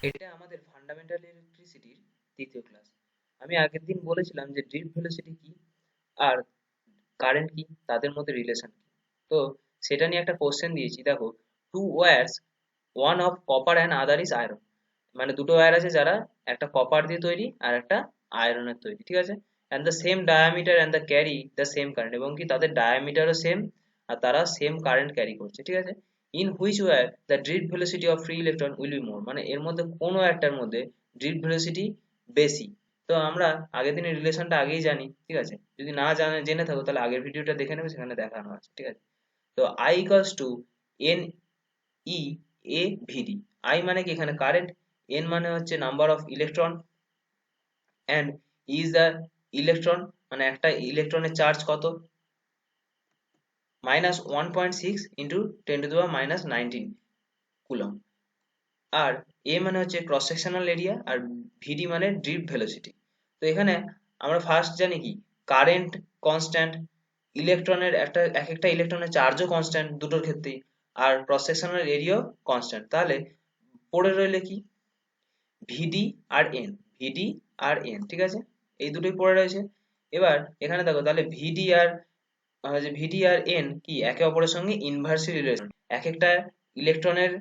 এটা আমাদের ফান্ডামেন্টাল ইলেকট্রিসিটির তৃতীয় ক্লাস। আমি আগের দিন বলেছিলাম যে ড্রিফট ভেলোসিটি কি আর কারেন্ট কি, তাদের মধ্যে রিলেশন কি। তো সেটা নিয়ে একটা কোশ্চেন দিয়েছি, দেখো। Two wires, one of copper and other is iron. মানে দুটো ওয়্যার আছে যারা একটা কপার দিয়ে তৈরি আর একটা আয়রনের তৈরি, ঠিক আছে। And the same diameter and the carry the same current, এবং কি তাদের ডায়ামিটারও সেম আর তারা সেম কারেন্ট ক্যারি করছে, ঠিক আছে। In which wire the drift velocity of free electron will be more, মানে এর মধ্যে কোন ওয়্যারটার মধ্যে ড্রিফট ভেলোসিটি বেশি। তো আমরা আগের দিনের রিলেশনটা আগেই জানি, ঠিক আছে। যদি না জেনে থাকো তাহলে আগের ভিডিওটা দেখে নেবে, সেখানে দেখানো আছে, ঠিক আছে। তো I equals to n e A v d. I মানে কি এখানে কারেন্ট, এন মানে হচ্ছে number of electron, and is the electron মানে একটা ইলেকট্রনের চার্জ কত, -1.6 ইন্টু 10⁻⁻19 কুলম। আর এ মানে হচ্ছে ক্রস সেকশনাল এরিয়া, আর ভিডি মানে ড্রিফট ভেলোসিটি। তো এখানে আমরা ফার্স্ট জানি কি কারেন্ট কনস্ট্যান্ট, ইলেকট্রনের এক একটা ইলেকট্রনের চার্জও কনস্ট্যান্ট দুটোর ক্ষেত্রেই, আর ক্রস সেকশনাল এরিয়াও কনস্ট্যান্ট। তাহলে পড়ে রইলে কি ভিডি আর এন, ভিডি আর এন, ঠিক আছে। এই দুটোই পড়ে রয়েছে। এবার এখানে দেখো, তাহলে ভিডি আর এন কি একে অপরের সঙ্গে ইনভার্সলি রিলেশন, এক একটা ইলেকট্রনের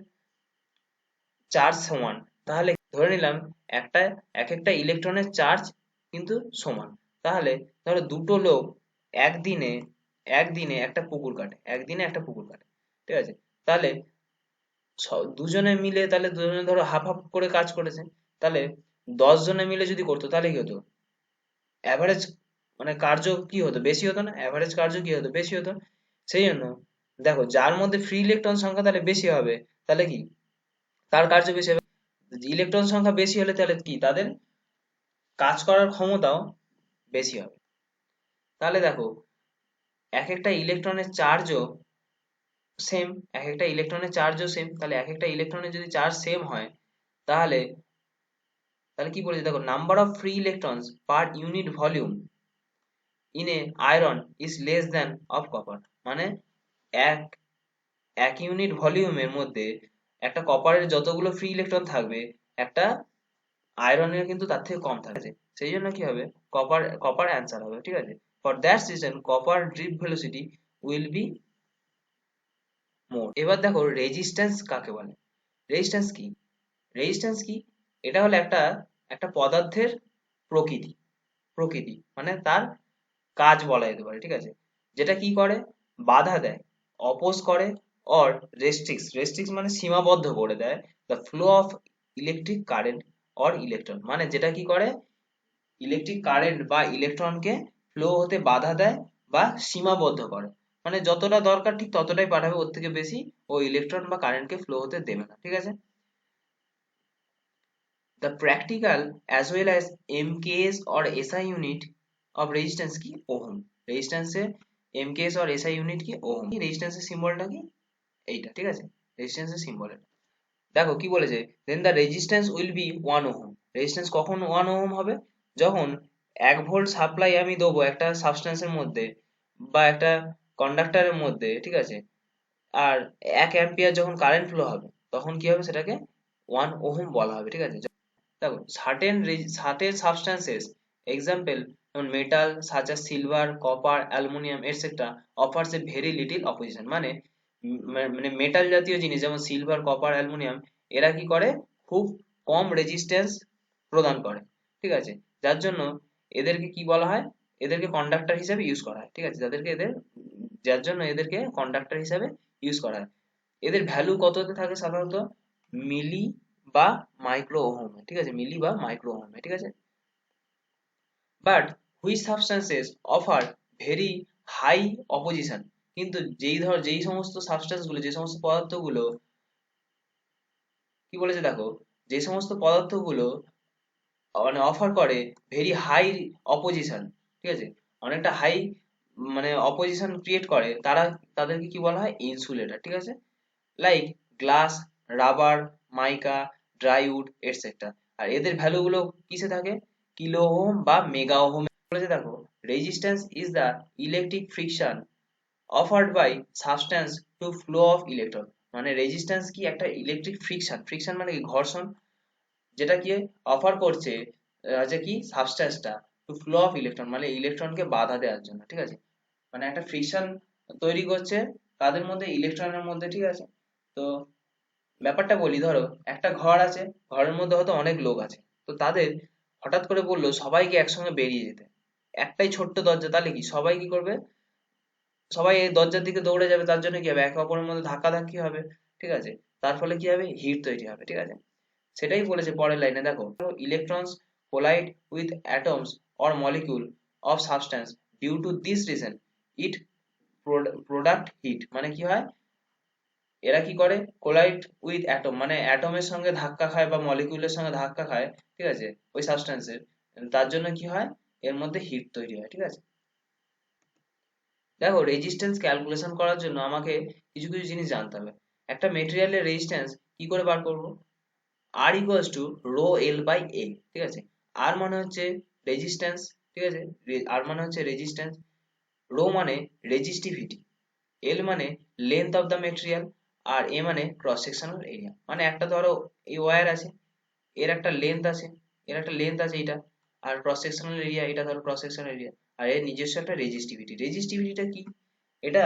চার্জ সমান। তাহলে ধরে নিলাম একটা এক একটা ইলেকট্রনের চার্জ কিন্তু সমান। তাহলে ধরো দুটো লোক একদিনে একদিনে একটা পুকুর কাটে, একদিনে একটা পুকুর কাটে, ঠিক আছে। তাহলে দুজনে মিলে, তাহলে দুজনে ধরো হাফ হাফ করে কাজ করেছে। তাহলে 10 জনে মিলে যদি করতো তাহলে কি হতো, অ্যাভারেজ মানে কার্য কি হতো, বেশি হতো না, অ্যাভারেজ কার্য কি হতো, বেশি হতো। সেই জন্য দেখো, যার মধ্যে ফ্রি ইলেকট্রন সংখ্যা তাহলে বেশি হবে, তাহলে কি তার কার্য বেশি হবে। ইলেকট্রন সংখ্যা বেশি হলে তাহলে কি তাদের কাজ করার ক্ষমতাও বেশি হবে। তাহলে দেখো, এক একটা ইলেকট্রনের চার্জও সেম, এক একটা ইলেকট্রনের চার্জও সেম। তাহলে এক একটা ইলেকট্রনের যদি চার্জ সেম হয়, তাহলে তাহলে কি বলেছে দেখো, number of free electrons per unit volume in a iron is less than of copper. মানে এক এক ইউনিট ভলিউমের মধ্যে একটা কপারের যতগুলো ফ্রি ইলেকট্রন থাকবে, একটা আয়রনের কিন্তু তার থেকে কম থাকবে। সেই জন্য কি হবে, কপার কপার অ্যান্সার হবে, ঠিক আছে। For that reason copper drift velocity will be মোর। এবার দেখো রেজিস্ট্যান্স কাকে বলে। রেজিস্ট্যান্স কি, রেজিস্ট্যান্স কি, এটা হলো একটা একটা পদার্থের প্রকৃতি, প্রকৃতি মানে তার কাজ বলা যেতে পারে, ঠিক আছে। যেটা কি করে, বাধা দেয়, অপোজ করে, অর রেস্ট্রিক্টস, রেস্ট্রিক্টস মানে সীমাবদ্ধ করে দেয় the flow of electric current or electron. মানে যেটা কি করে, ইলেকট্রিক কারেন্ট বা ইলেকট্রনকে ফ্লো হতে বাধা দেয় বা সীমাবদ্ধ করে। মানে যতটা দরকার ঠিক ততটাই পাঠাবে, ওর থেকে বেশি ও ইলেকট্রন বা কারেন্টকে ফ্লো হতে দেবে না, ঠিক আছে। The practical as well as MKS or SI unit of resistance কি ওহম। রেজিস্ট্যান্সের MKS or SI ইউনিট কি ওহম। রেজিস্ট্যান্সের সিম্বলটা কি এইটা, ঠিক আছে। রেজিস্ট্যান্সের সিম্বল এটা। দেখো কি বলেছে, then the resistance will be 1 ohm. Resistance কখন 1 ওহম হবে, যখন 1 ভোল্ট সাপ্লাই আমি দেবো একটা সাবস্ট্যান্সের মধ্যে বা একটা কন্ডাক্টরের মধ্যে, ঠিক আছে। আর 1 অ্যাম্পিয়ার যখন কারেন্ট ফ্লো হবে, তখন কি হবে, সেটাকে 1 ওহম বলা হবে, ঠিক আছে। দেখো certain substances example যেমন metal such as silver copper aluminum etc offers a very little opposition। মানে মানে মেটাল জাতীয় জিনিস যেমন সিলভার কপার অ্যালুমিনিয়াম, এরা কি করে, খুব কম রেজিস্ট্যান্স প্রদান করে, ঠিক আছে। যার জন্য এদেরকে কি বলা হয়, এদেরকে কন্ডাক্টর হিসেবে ইউজ করা হয়, ঠিক আছে। যার জন্য এদেরকে কন্ডাক্টর হিসেবে ইউজ করা হয়। এদের ভ্যালু কততে থাকে সাধারণত, মিলি বা মাইক্রো ওহমে, ঠিক আছে, মিলি বা মাইক্রো ওহমে, ঠিক আছে। But which substances offer very high opposition. কিন্তু যেই সমস্ত সাবস্টেন্স গুলো, যে সমস্ত পদার্থগুলো কি বলেছে দেখো, যে সমস্ত পদার্থগুলো মানে অফার করে ভেরি হাই অপোজিশন, ঠিক আছে, অনেকটা হাই মানে অপোজিশন ক্রিয়েট করে, তাদেরকে কি বলা হয়, ইনসুলেটর, ঠিক আছে। Like glass, rubber, mica, dry wood etcetera. আর এদের ভ্যালু গুলো কিসে থাকে, কিলো ওহম বা মেগা ওহম বলেছে দেখো। Resistance is the electric friction offered by substance to flow of electron. মানে রেজিস্ট্যান্স কি, একটা ইলেকট্রিক ফ্রিকশন, ফ্রিকশন মানে কি ঘর্ষণ, যেটা কি অফার করছে যে কি সাবস্ট্যান্সটা টু ফ্লো অফ ইলেকট্রন, মানে ইলেকট্রনকে বাধা দেওয়ার জন্য, ঠিক আছে, মানে একটা ফ্রিকশন তৈরি করছে কাদের মধ্যে, ইলেকট্রনের মধ্যে, ঠিক আছে। তো ব্যাপারটা বলি, ধরো একটা ঘর আছে, ঘরের মধ্যে হয়তো অনেক লোক আছে, তো তাদের হঠাৎ করে বললো সবাইকে একসঙ্গে বেরিয়ে যেতে, একটাই ছোট্ট দরজা, তাহলে কি সবাই কি করবে, সবাই এই দরজার দিকে দৌড়ে যাবে, তার জন্য কি হবে, একে অপরের মধ্যে ধাক্কাধাক্কি হবে, ঠিক আছে, তার ফলে কি হবে, হিট তৈরি হবে, ঠিক আছে। সেটাই বলেছে পরের লাইনে, দেখো, electrons collide with atoms or molecule of substance due to this reason it product heat, মানে কি হয়, এরা কি করে, কোলাইড উইথ অ্যাটম, মানে অ্যাটমের সঙ্গে ধাক্কা খায় বা মলিকিউলের সঙ্গে ধাক্কা খায়, ঠিক আছে, ওই সাবস্টেন্সের, তার জন্য কি হয়, এর মধ্যে হিট তৈরি হয়, ঠিক আছে। দেখো, রেজিস্ট্যান্স ক্যালকুলেশন করার জন্য আমাকে কিছু কিছু জিনিস জানতে হবে। একটা মেটেরিয়ালের রেজিস্ট্যান্স কি করে বার করব, R equals to rho L by A, ঠিক আছে। আর মানে হচ্ছে রেজিস্ট্যান্স, ঠিক আছে, আর মানে হচ্ছে রেজিস্ট্যান্স, রো মানে রেজিস্টিভিটি, এল মানে লেন্থ অফ দ্য মেটেরিয়াল, আর এ মানে ক্রস সেকশনাল এরিয়া। মানে একটা ধরো এই ওয়্যার আছে, এর একটা লেন্থ আছে, এর একটা লেন্থ আছে এটা, আর ক্রস সেকশনাল এরিয়া, এটা ধরো ক্রস সেকশনাল এরিয়া, আর এর নিজস্ব একটা রেজিস্টিভিটি। রেজিস্টিভিটিটা কি, এটা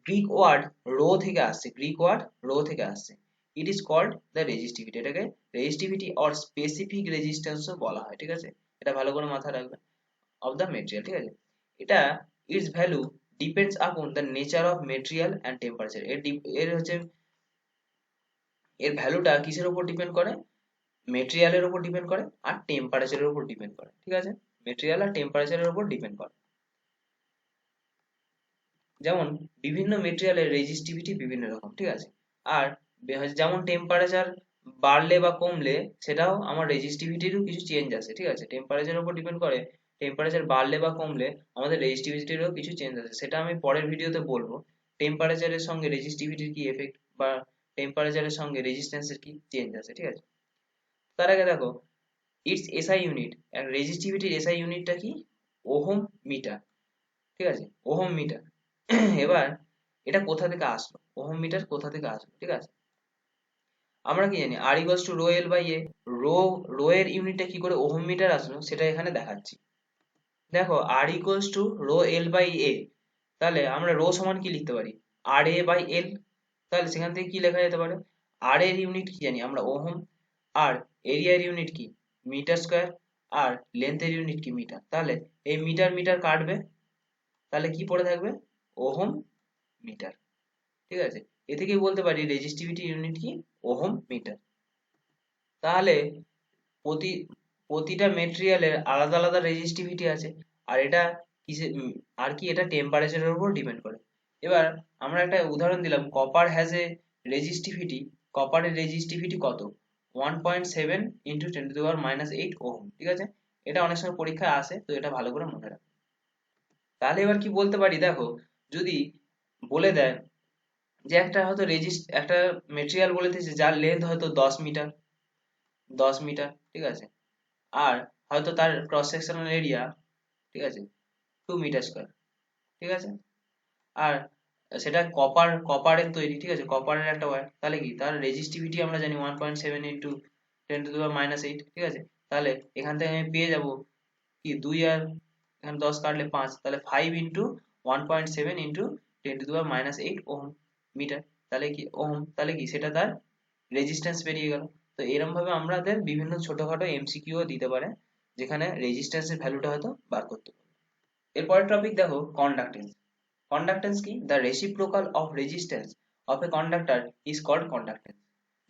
গ্রিক ওয়ার্ড রো থেকে আসছে, গ্রিক ওয়ার্ড রো থেকে আসছে। It is called the resistivity, এটাকে রেজিস্টিভিটি অর স্পেসিফিক রেজিস্ট্যান্সও বলা হয়, ঠিক আছে, এটা ভালো করে মাথায় রাখবে, অফ দ্য মেটেরিয়াল, ঠিক আছে। এটা it's value depends upon the nature of material and temperature, এর হচ্ছে এর ভ্যালুটা কিসের উপর ডিপেন্ড করে, মেটেরিয়ালের উপর ডিপেন্ড করে আর টেম্পারেচারের উপর ডিপেন্ড করে, ঠিক আছে, মেটেরিয়াল আর টেম্পারেচারের উপর ডিপেন্ড করে। যেমন বিভিন্ন মেটেরিয়ালের রেজিস্টিভিটি বিভিন্ন রকম, ঠিক আছে, আর যেমন টেম্পারেচার বাড়লে বা কমলে সেটাও আমার রেজিস্টিভিটিরও কিছু চেঞ্জ আছে, ঠিক আছে, টেম্পারেচারের উপর ডিপেন্ড করে, টেম্পারেচার বাড়লে বা কমলে আমাদের রেজিস্টিভিটিরও কিছু চেঞ্জ আছে, সেটা আমি পরের ভিডিওতে বলবো, টেম্পারেচারের সঙ্গে রেজিস্টিভিটির কি এফেক্ট, বা টেম্পারেচারের সঙ্গে রেজিস্ট্যান্সের কি চেঞ্জ আছে, ঠিক আছে। তার আগে দেখো, ইটস এসআই ইউনিট, রেজিস্টিভিটির এসআই ইউনিটটা কি, ওহম মিটার, ঠিক আছে, ওহম মিটার। এবার এটা কোথা থেকে আসলো, ওহম মিটার কোথা থেকে আসলো, ঠিক আছে, আমরা কি জানি R equals to rho L by A, rho rho এর ইউনিটটা কি করে ওহম মিটার আসলো সেটা এখানে দেখাচ্ছি। দেখো, R equals to rho L by A, তাহলে আমরা রো সমান কি লিখতে পারি, আর এ বাই এল, তাহলে সেখান থেকে কি লেখা যেতে পারে, আর এর ইউনিট কি জানি আমরা, ওহম, আর এরিয়ার ইউনিট কি, মিটার স্কোয়ার, আর লেন্থের ইউনিট কি, মিটার, তাহলে এই মিটার মিটার কাটবে, তাহলে কি পড়ে থাকবে, ওহম মিটার, ঠিক আছে। এ থেকেই বলতে পারি রেজিস্টিভিটি ইউনিট কি, ওহম মিটার। তাহলে প্রতি প্রতিটা মেটেরিয়ালের আলাদা আলাদা রেজিস্টিভিটি আছে, আর এটা কিসে আর কি, এটা টেম্পারেচারের উপর ডিপেন্ড করে। এবার আমরা একটা উদাহরণ দিলাম, কপার হ্যাজ এ রেজিস্টিভিটি, কপারের রেজিস্টিভিটি কত, 1.7 ইন্টু 10⁻⁸ ওহম, ঠিক আছে। এটা অনেক সময় পরীক্ষায় আসে, তো এটা ভালো করে মনে রাখো। তাহলে এবার কি বলতে পারি, দেখো, যদি বলে দেয় যে একটা হয়তো একটা মেটেরিয়াল বলে দিয়েছে যার লেন্থ হয়তো 10 মিটার, 10 মিটার, ঠিক আছে, আর হয়তো তার ক্রস সেকশনাল এরিয়া, ঠিক আছে, 2 মিটার স্কোয়ার, ঠিক আছে, আর সেটা কপারের তৈরি, ঠিক আছে, কপারের একটা ওয়্যার, তাহলে কি তার রেজিস্টিভিটি আমরা জানি 1.7 ইন্টু 10⁻⁸, ঠিক আছে। তাহলে এখান থেকে আমি পেয়ে যাব কি, 2 আর এখানে 10 কাটলে 5, তাহলে 5 ইন্টু 1.7 ইন্টু 10⁻⁸ ওহম মিটার, তাহলে কি ওহম, তাহলে কি সেটা তার রেজিস্ট্যান্স বেরিয়ে গেল। তো এরকম ভাবে আমাদের বিভিন্ন ছোটখাটো এমসিকিউ দিতে পারে, যেখানে রেজিস্ট্যান্সের ভ্যালুটা হয়তো বার করতে পারে। এরপরের টপিক দেখো, কন্ডাক্টেন্স। কন্ডাক্টেন্স কি, the reciprocal of resistance of a conductor is called conductance,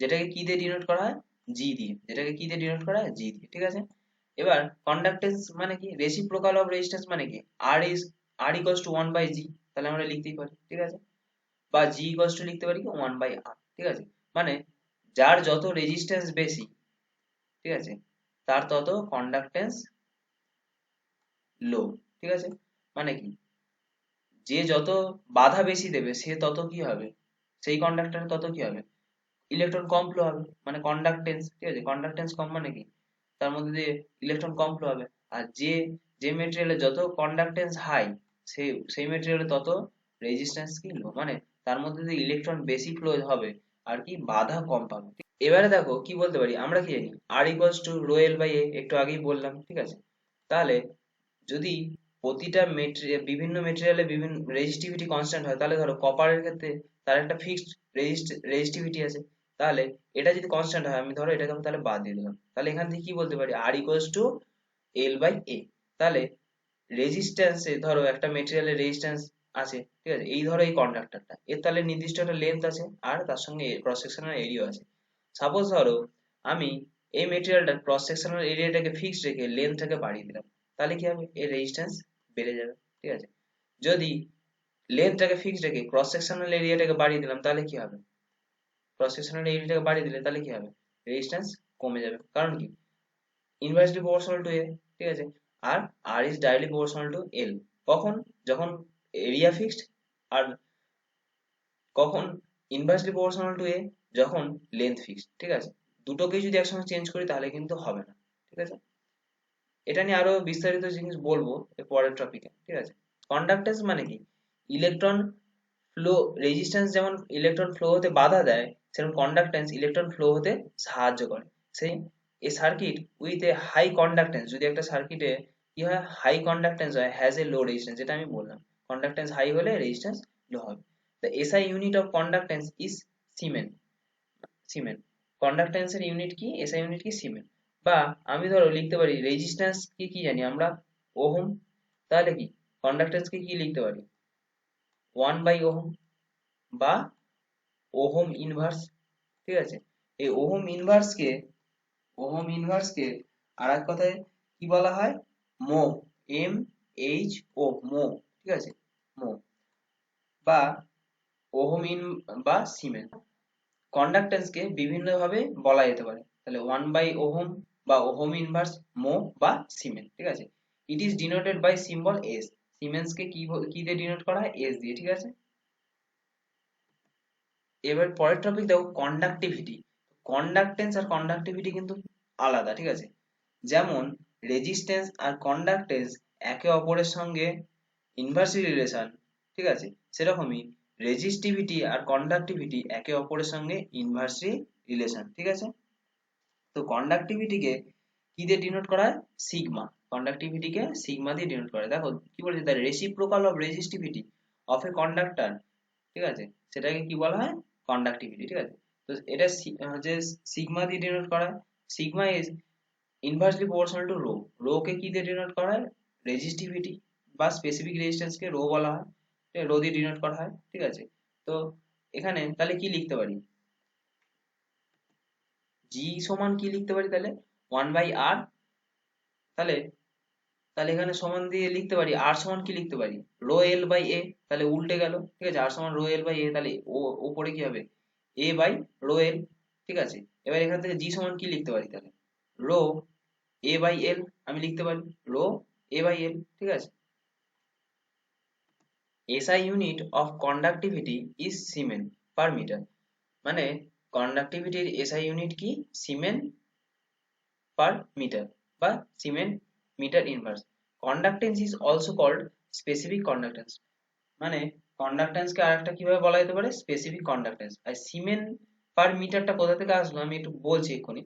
যেটাকে কি দিয়ে ডিনোট করা হয়, জি দিয়ে, যেটাকে কি দিয়ে ডিনোট করা হয়, জি দিয়ে, ঠিক আছে। এবার কন্ডাক্টেন্স মানে কি, রেসিপ্রোকাল অফ রেজিস্ট্যান্স মানে কি, আর ইকুয়ালস টু 1/g, তাহলে আমরা লিখতেই পারি, ঠিক আছে, বা জি ইকুয়ালস টু লিখতে পারি কি 1/r, ঠিক আছে। মানে যার যত রেজিস্ট্যান্স বেশি, ঠিক আছে, তার তত কন্ডাক্টেন্স লো, ঠিক আছে। মানে কি, যে যত বাধা বেশি দেবে সে তত কি হবে, সেই কন্ডাক্টর তত কি হবে, ইলেকট্রন কম ফ্লো হবে, মানে কন্ডাক্টেন্স, ঠিক আছে, কন্ডাক্টেন্স কম মানে কি, তার মধ্যে দিয়ে ইলেকট্রন কম ফ্লো হবে। আর যে যে মেটেরিয়ালে যত কন্ডাক্টেন্স হাই, সেই মেটেরিয়ালে তত রেজিস্ট্যান্স কি লো, মানে তার মধ্যে দিয়ে ইলেকট্রন বেশি ফ্লো হবে আর কি বাধা কম পাবে। এবারে দেখো কি বলতে পারি, আমরা কি জানি R equals to rho L by A, একটু আগেই বললাম, ঠিক আছে। তাহলে যদি প্রতিটা বিভিন্ন মেটেরিয়ালে বিভিন্ন রেজিস্টিভিটি কনস্ট্যান্ট হয়, তাহলে ধরো কপারের ক্ষেত্রে তার একটা ফিক্সড রেজিস্টিভিটি আছে। তাহলে এটা যদি কনস্ট্যান্ট হয়, আমি ধরো এটাকে আমি তাহলে বাদ দিয়ে দিলাম, তাহলে এখান থেকে কি বলতে পারি, আর equals two L by A. তাহলে রেজিস্ট্যান্সে ধরো একটা মেটেরিয়ালের রেজিস্ট্যান্স আছে, ঠিক আছে, এই ধরো এই কন্ডাক্টরটা, এর তাহলে নির্দিষ্ট একটা লেন্থ আছে আর তার সঙ্গে ক্রস সেকশনাল এরিয়া আছে। সাপোজ ধরো আমি এই মেটেরিয়ালটার ক্রস সেকশনাল এরিয়াটাকে ফিক্সড রেখে লেন্থটাকে বাড়িয়ে দিলাম, তাহলে কি হবে, এর রেজিস্ট্যান্স বেড়ে যাবে, ঠিক আছে। যদি লেন্থটাকে ফিক্সড রেখে ক্রস সেকশনাল এরিয়াটাকে বাড়িয়ে দিলাম, তাহলে কি হবে, ক্রস সেকশনাল এরিয়াটাকে বাড়িয়ে দিলে তাহলে কি হবে, রেজিস্ট্যান্স কমে যাবে। কারণ কি, ইনভার্সলি প্রপোর্শনাল টু এ, ঠিক আছে। আর আর ইজ ডাইরেক্টলি প্রপোর্শনাল টু এল। কখন, যখন এরিয়া ফিক্সড, আর কখন ইনভার্সলি প্রপোর্শনাল টু এ, যখন লেন্থ ফিক্সড, ঠিক আছে। দুটোকেই যদি একসঙ্গে চেঞ্জ করি তাহলে কিন্তু হবে না, ঠিক আছে। এটা নিয়ে আরো বিস্তারিত জিনিস বলবো এর পরের টপিকে, ঠিক আছে। কন্ডাক্টেন্স মানে কি, ইলেকট্রন ফ্লো, রেজিস্ট্যান্স যেমন ইলেকট্রন ফ্লো হতে বাধা দেয়, সেরকম কন্ডাক্টেন্স ইলেকট্রন ফ্লো হতে সাহায্য করে। সেই a circuit with a high conductance, যদি একটা সার্কিটে কি হয়, হাই কন্ডাক্টেন্স হয়, হ্যাজ এ লো রেজিস্ট্যান্স, যেটা আমি বললাম, কন্ডাক্টেন্স হাই হলে রেজিস্ট্যান্স লো হবে। The SI unit of conductance is siemens. Siemens কন্ডাক্টেন্সের ইউনিট কি, এসআই ইউনিট কি, সিমেন। বা আমি ধরো লিখতে পারি রেজিস্ট্যান্স কি কি জানি আমরা, ওহম। তাহলে কি কন্ডাক্টেন্স কে কি লিখতে পারি, 1/ওহম বা ওহম ইনভার্স, ঠিক আছে। এই ওহম ইনভার্সকে আর এক কথায় কি বলা হয়, মো, MHO, মো, ঠিক আছে, মো বা ওহম ইন বা সিমেন। কন্ডাক্টেন্সকে বিভিন্ন ভাবে বলা যেতে পারে, তাহলে 1/ওহম বা ওহম ইনভার্স, মো বা সিমেন, ঠিক আছে। It is denoted by symbol S. সিমেন্সকে কি দিয়ে ডিনোট করা হয়, এস দিয়ে, ঠিক আছে। এবার পরের টপিক দেখো, কন্ডাক্টিভিটি। কন্ডাক্টেন্স আর কন্ডাক্টিভিটি কিন্তু আলাদা, ঠিক আছে। যেমন রেজিস্ট্যান্স আর কন্ডাক্টেন্স একে অপরের সঙ্গে ইনভার্সলি রিলেশন, ঠিক আছে, সেরকমই রেজিস্টিভিটি আর কন্ডাক্টিভিটি একে অপরের সঙ্গে ইনভার্সলি রিলেশন, ঠিক আছে। তো কন্ডাক্টিভিটিকে কি দিয়ে ডিনোট করা হয়, সিগমা। কন্ডাক্টিভিটিকে সিগমা দিয়ে ডিনোট করা হয়। দেখো কি বলছে, the reciprocal of resistivity of a conductor, ঠিক আছে, সেটাকে কি বলা হয়, কন্ডাক্টিভিটি, ঠিক আছে। তো এটা যে সিগমা দিয়ে ডিনোট করা হয়, sigma is inversely proportional to rho. Rho কে কি দিয়ে ডিনোট করা হয়, রেজিস্টিভিটি বা স্পেসিফিক রেজিস্ট্যান্স কে রো বলা হয়, রো দিয়ে ডিনোট করা হয়, ঠিক আছে। তো এখানে তাহলে কি লিখতে পারি, জি সমান কি লিখতে পারি তাহলে, 1/r। তাহলে তাহলে এখানে সমান দিয়ে লিখতে পারি, আর সমান কি লিখতে পারি, রো এল বাই এ। তাহলে উল্টে গেল, ঠিক আছে, আর সমান রো এল বাই এ, তাহলে ও উপরে কি হবে, এ বাই রো এল, ঠিক আছে। এবার এখান থেকে জি সমান কি লিখতে পারি, তাহলে রো এ বাই এল, আমি লিখতে পারি রো এ বাই এল, ঠিক আছে। SI unit of conductivity is siemens per metre. মানে কন্ডাক্টিভিটির এসআই ইউনিট কি, সিমেন পার মিটার বা siemens metre inverse. Conductance is also called specific conductance. মানে কন্ডাক্টেন্সকে আরেকটা কিভাবে বলা যেতে পারে, স্পেসিফিক কন্ডাক্টেন্স। আর সিমেন পার মিটারটা কোথা থেকে আসলো আমি একটু বলছি এক্ষুনি।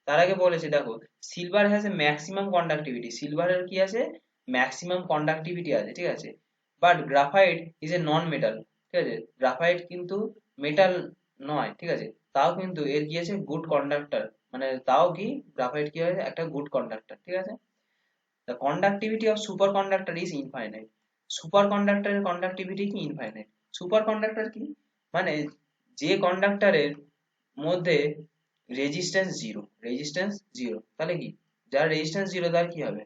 তার আগে বলেছি দেখো, silver has a maximum conductivity, সিলভারের কি আছে, ম্যাক্সিমাম কন্ডাক্টিভিটি আছে, ঠিক আছে। But graphite is a non metal, ঠিক আছে, গ্রাফাইট কিন্তু মেটাল নয়, ঠিক আছে। তাও কিন্তু এর কি আছে, গুড কন্ডাক্টর, মানে তাও কি গ্রাফাইট কি হয়, একটা গুড কন্ডাক্টর, ঠিক আছে। The conductivity of superconductor is infinite. সুপারকন্ডাক্টরের কন্ডাক্টিভিটি কি, ইনফাইনাইট। সুপারকন্ডাক্টর কি, মানে যে কন্ডাক্টরের মধ্যে রেজিস্ট্যান্স জিরো, তাহলে কি, যার রেজিস্ট্যান্স জিরো তার কি হবে,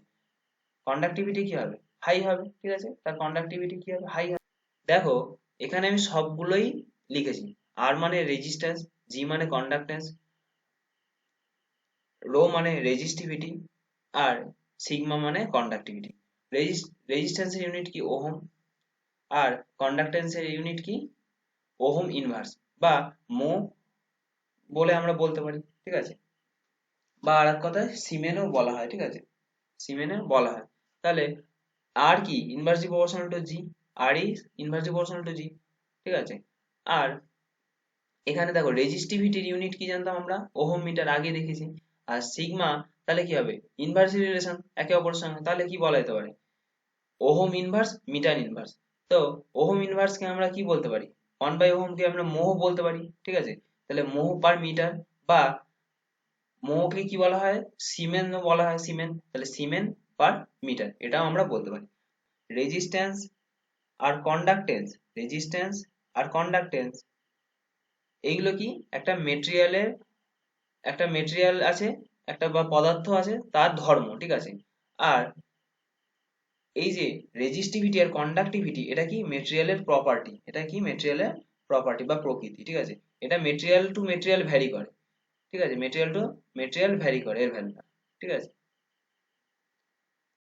কন্ডাক্টিভিটি কি হবে, হাই হবে, ঠিক আছে, তার কন্ডাক্টিভিটি কি হবে, হাই হবে। দেখো এখানে আমি সবগুলোই লিখেছি, আর মানে রেজিস্ট্যান্স, জি মানে কন্ডাক্টেন্স, রো মানে রেজিস্টিভিটি, আর সিগমা মানে কন্ডাক্টিভিটি। রেজিস্ট্যান্সের ইউনিট কি, ওহম। আর কন্ডাক্টেন্সের ইউনিট কি, ওহম ইনভার্স বা মো বলে আমরা বলতে পারি, ঠিক আছে। বা আর এক কথায় সিমেনও বলা হয়, ঠিক আছে, সিমেনও বলা হয়। তাহলে আর কি, inversely proportional to G, R is inversely proportional to G, ঠিক আছে। আর এখানে দেখো রেজিস্টিভিটির ইউনিট কি জানতাম আমরা, ওহম মিটার, আগে দেখেছি। আর সিগমা তাহলে কি হবে, ইনভার্স রিলেশন একে অপরের সঙ্গে, তাহলে কি বলা যেতে পারে, ওহম ইনভার্স মিটার ইনভার্স। তো ওহম ইনভার্স কে আমরা কি বলতে পারি, 1/ওহম কে আমরা মোহ বলতে পারি, ঠিক আছে। তাহলে মোহ পার মিটার, বা মোহকে কি বলা হয়, সিমেন বলা হয়, সিমেন, তাহলে সিমেন পার মিটার, এটাও আমরা বলতে পারি। রেজিস্ট্যান্স আর কন্ডাক্টেন্স, রেজিস্ট্যান্স আর কন্ডাক্টেন্স এইগুলো কি, একটা মেটেরিয়াল আছে, একটা বা পদার্থ আছে, তার ধর্ম, ঠিক আছে। আর এই যে রেজিস্টিভিটি আর কন্ডাক্টিভিটি, এটা কি মেটেরিয়ালের প্রপার্টি, এটা কি মেটেরিয়ালের প্রপার্টি বা প্রকৃতি, ঠিক আছে। এটা মেটেরিয়াল টু মেটেরিয়াল ভ্যারি করে, ঠিক আছে, মেটেরিয়াল টু মেটেরিয়াল ভ্যারি করে এর ভ্যালুটা, ঠিক আছে।